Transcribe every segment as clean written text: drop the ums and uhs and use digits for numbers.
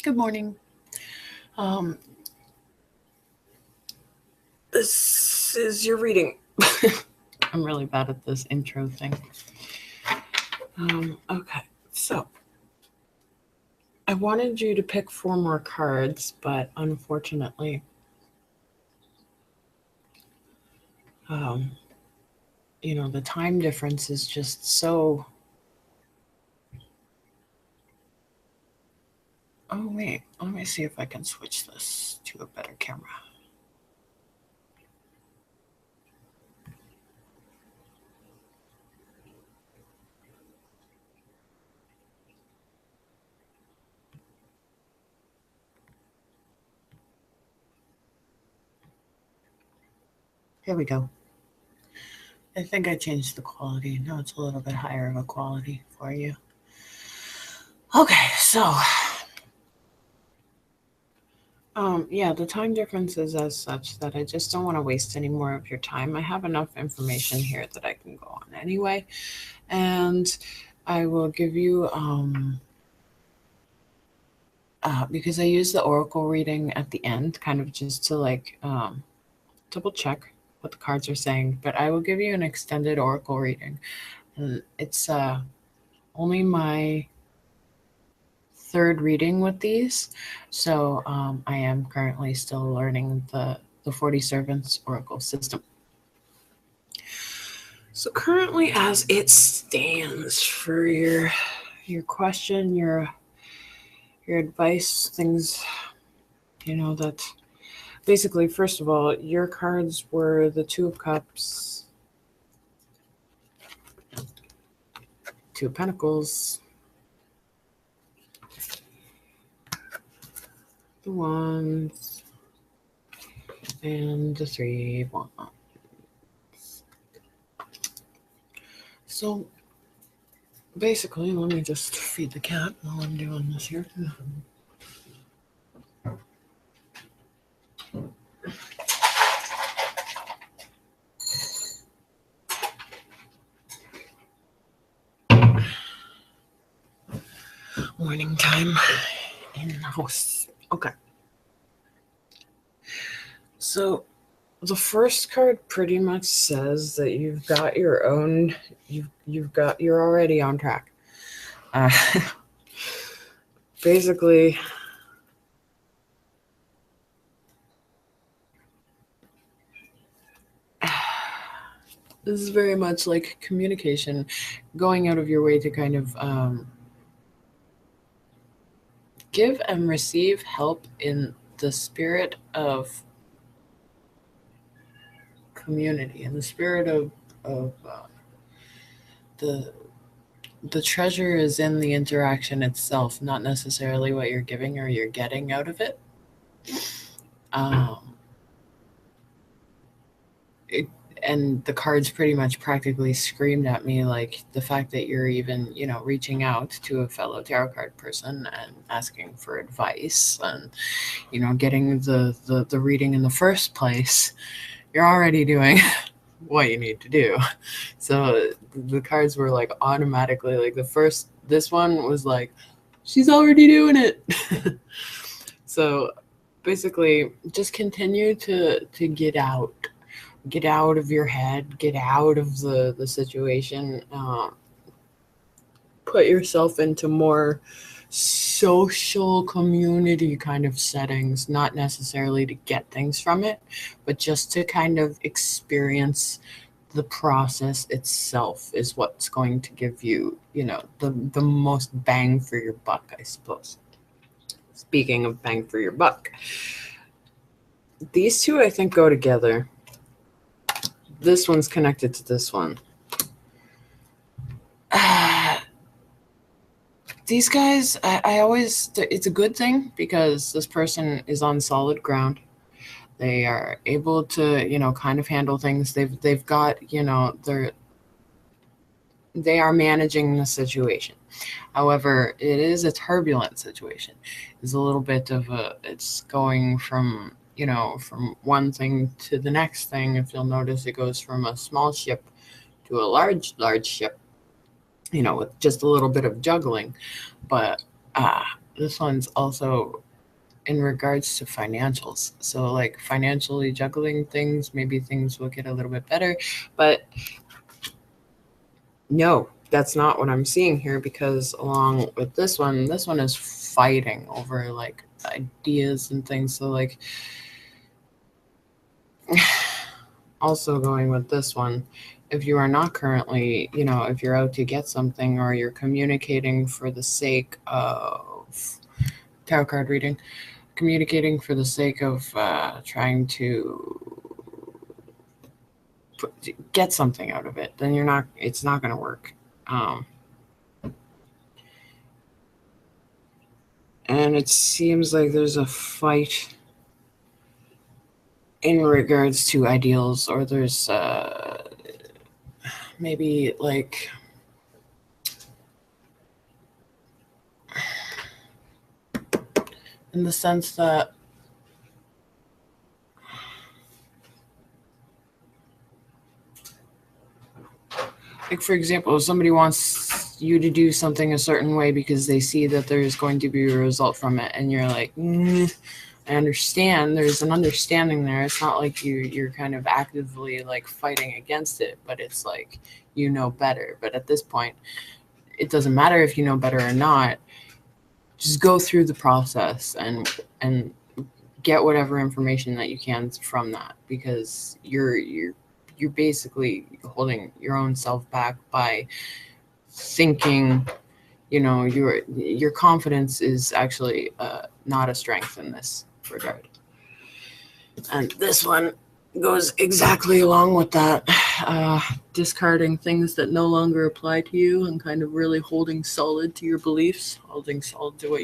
Good morning. This is your reading. I'm really bad at this intro thing. Okay, so I wanted you to pick 4 more cards, but unfortunately, the time difference is just so... Oh, wait, let me see if I can switch this to a better camera. Here we go. I think I changed the quality. Now it's a little bit higher of a quality for you. Okay, so... yeah, the time difference is as such that I just don't want to waste any more of your time. I have enough information here that I can go on anyway. And I will give you, because I use the oracle reading at the end, kind of just to double check what the cards are saying. But I will give you an extended oracle reading. And it's only my 3rd reading with these, so I am currently still learning the 40 Servants Oracle system. So currently, as it stands, for your question, your advice, things, that basically, first of all, your cards were the 2 of Cups, 2 of Pentacles, the Wands, and the 3 of Wands. So basically, let me just feed the cat while I'm doing this here. Morning time in the house. Okay. So the first card pretty much says that you've got your own, you're already on track. Basically, this is very much like communication, going out of your way to kind of give and receive help in the spirit of community, in the spirit of the treasure is in the interaction itself, not necessarily what you're giving or you're getting out of it. And the cards pretty much practically screamed at me, like the fact that you're even, reaching out to a fellow tarot card person and asking for advice and, getting the reading in the first place, you're already doing what you need to do. So the cards were like automatically, like this one was like, she's already doing it. So basically just continue to get out of your head, get out of the situation, put yourself into more social community kind of settings, not necessarily to get things from it, but just to kind of experience the process itself is what's going to give you, the most bang for your buck, I suppose. Speaking of bang for your buck, these 2, I think, go together. This one's connected to this one. These guys, I always, it's a good thing because this person is on solid ground. They are able to, kind of handle things. They've got, they are managing the situation. However, it is a turbulent situation. It's a little bit of it's going from, from one thing to the next thing. If you'll notice, it goes from a small ship to a large ship, with just a little bit of juggling. But this one's also in regards to financials. So like financially juggling things, maybe things will get a little bit better, but no, that's not what I'm seeing here, because along with this one is fighting over like ideas and things. So like also going with this one, if you are not currently, if you're out to get something, or you're communicating for the sake of tarot card reading, communicating for the sake of trying to get something out of it, then it's not going to work. And it seems like there's a fight in regards to ideals, or there's maybe like in the sense that, like, for example, if somebody wants you to do something a certain way because they see that there's going to be a result from it, and you're like, I understand, there's an understanding there. It's not like you're kind of actively like fighting against it, but it's like better. But at this point, it doesn't matter if you know better or not. Just go through the process and get whatever information that you can from that, because you're basically holding your own self back by thinking, your confidence is actually not a strength in this regard. And this one goes exactly along with that, discarding things that no longer apply to you, and kind of really holding solid to your beliefs, holding solid to what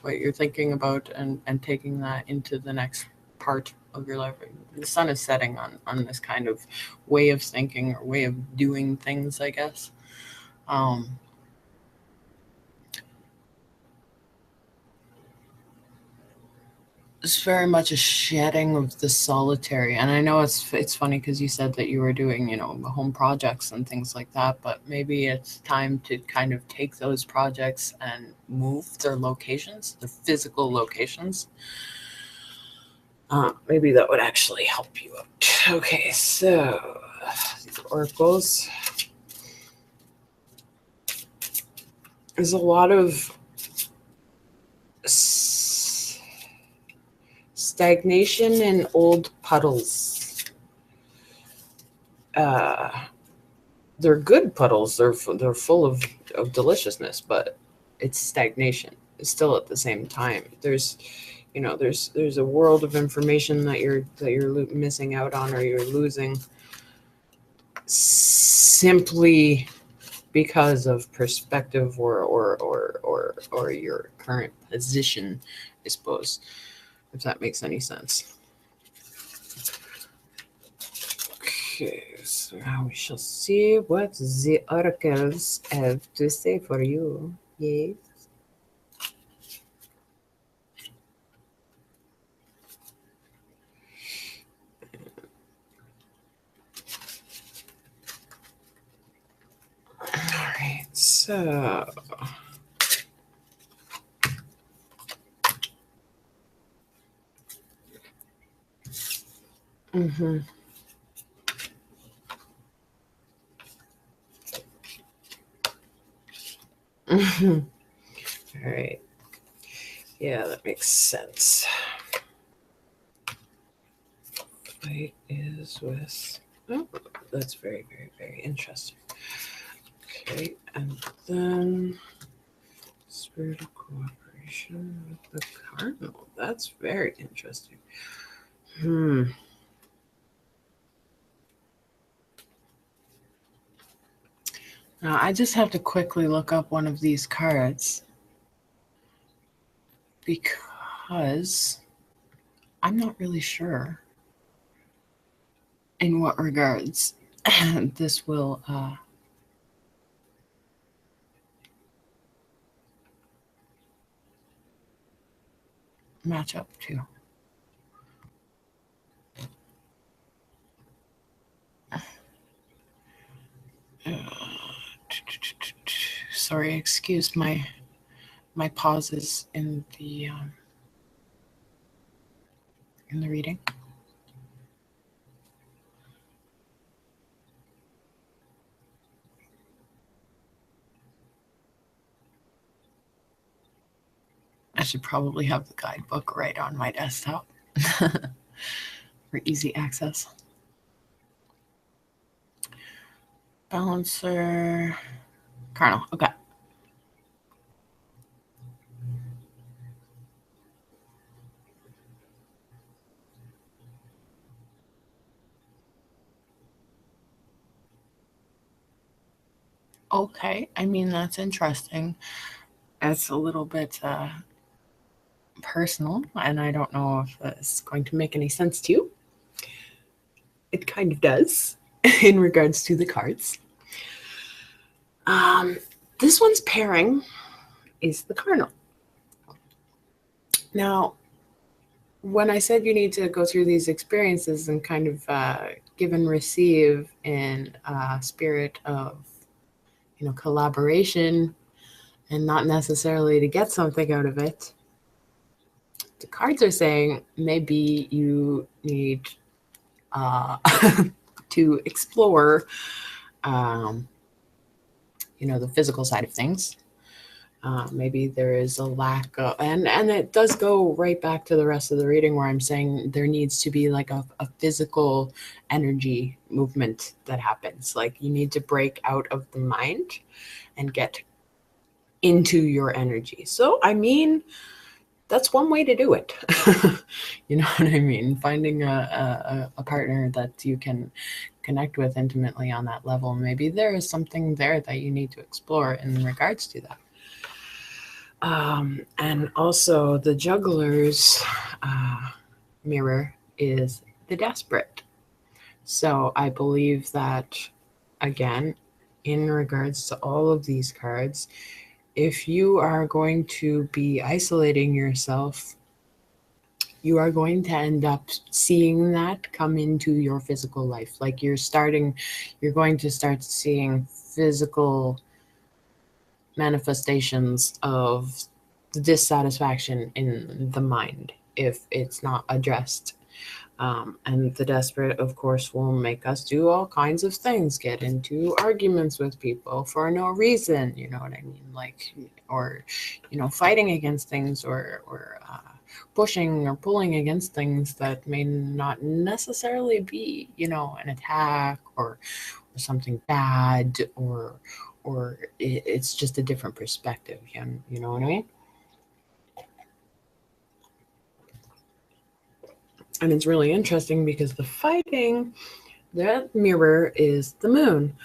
what you're thinking about, and taking that into the next part of your life. The sun is setting on this kind of way of thinking, or way of doing things, I guess. It's very much a shedding of the solitary. And I know it's funny because you said that you were doing, home projects and things like that, but maybe it's time to kind of take those projects and move their locations, their physical locations. Maybe that would actually help you out. Okay, so these oracles. There's a lot of stagnation in old puddles. They're good puddles. They're full of deliciousness, but it's stagnation. It's still at the same time. There's a world of information that you're missing out on, or you're losing, simply because of perspective, or your current position, I suppose, if that makes any sense. Okay, so now we shall see what the oracles have to say for you. Yes. All right, so all right. Yeah, that makes sense. Fight is with. Oh, that's very, very, very interesting. Okay, and then spirit of cooperation with the cardinal. That's very interesting. Now, I just have to quickly look up one of these cards, because I'm not really sure in what regards this will match up to. Sorry, excuse my pauses in the reading. I should probably have the guidebook right on my desktop for easy access. Balancer, Cardinal, okay. Okay, I mean, that's interesting. It's a little bit personal, and I don't know if it's going to make any sense to you. It kind of does in regards to the cards. This one's pairing is the Cardinal. Now, when I said you need to go through these experiences and kind of give and receive in a spirit of, collaboration and not necessarily to get something out of it, the cards are saying maybe you need to explore, the physical side of things. Maybe there is a lack of, and it does go right back to the rest of the reading where I'm saying there needs to be like a physical energy movement that happens. Like you need to break out of the mind and get into your energy. So, I mean, that's one way to do it. You know what I mean? Finding a partner that you can connect with intimately on that level. Maybe there is something there that you need to explore in regards to that. And also the juggler's mirror is the desperate. So I believe that, again, in regards to all of these cards, if you are going to be isolating yourself, you are going to end up seeing that come into your physical life. Like you're going to start seeing physical manifestations of dissatisfaction in the mind if it's not addressed. And the desperate, of course, will make us do all kinds of things, get into arguments with people for no reason, you know what I mean? Like, or, fighting against things or pushing or pulling against things that may not necessarily be, an attack or something bad or it's just a different perspective. You know what I mean? And it's really interesting because the fighting, that mirror is the moon.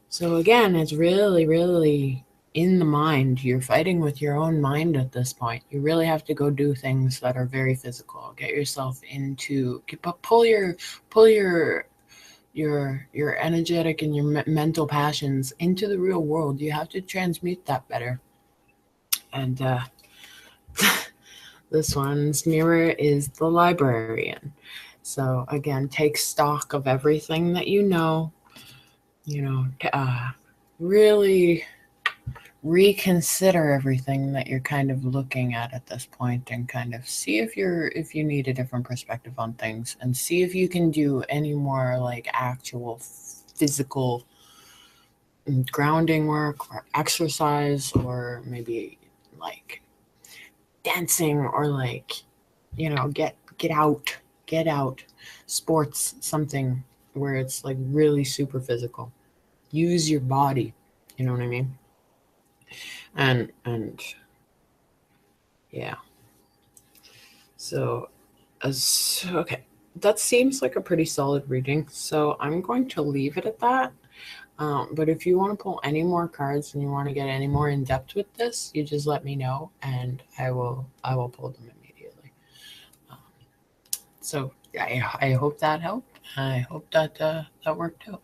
So again, it's really, really in the mind. You're fighting with your own mind at this point. You really have to go do things that are very physical. Get yourself into, pull your energetic and your mental passions into the real world. You have to transmute that better. And this one's mirror is the librarian. So again, take stock of everything that really reconsider everything that you're kind of looking at this point and kind of see if you need a different perspective on things and see if you can do any more like actual physical grounding work or exercise or maybe like dancing or like get out sports, something where it's like really super physical. Use your body, you know what I mean? And yeah. So okay, that seems like a pretty solid reading, so I'm going to leave it at that. But if you want to pull any more cards and you want to get any more in depth with this, you just let me know and I will pull them immediately. So I hope that helped. I hope that that worked out.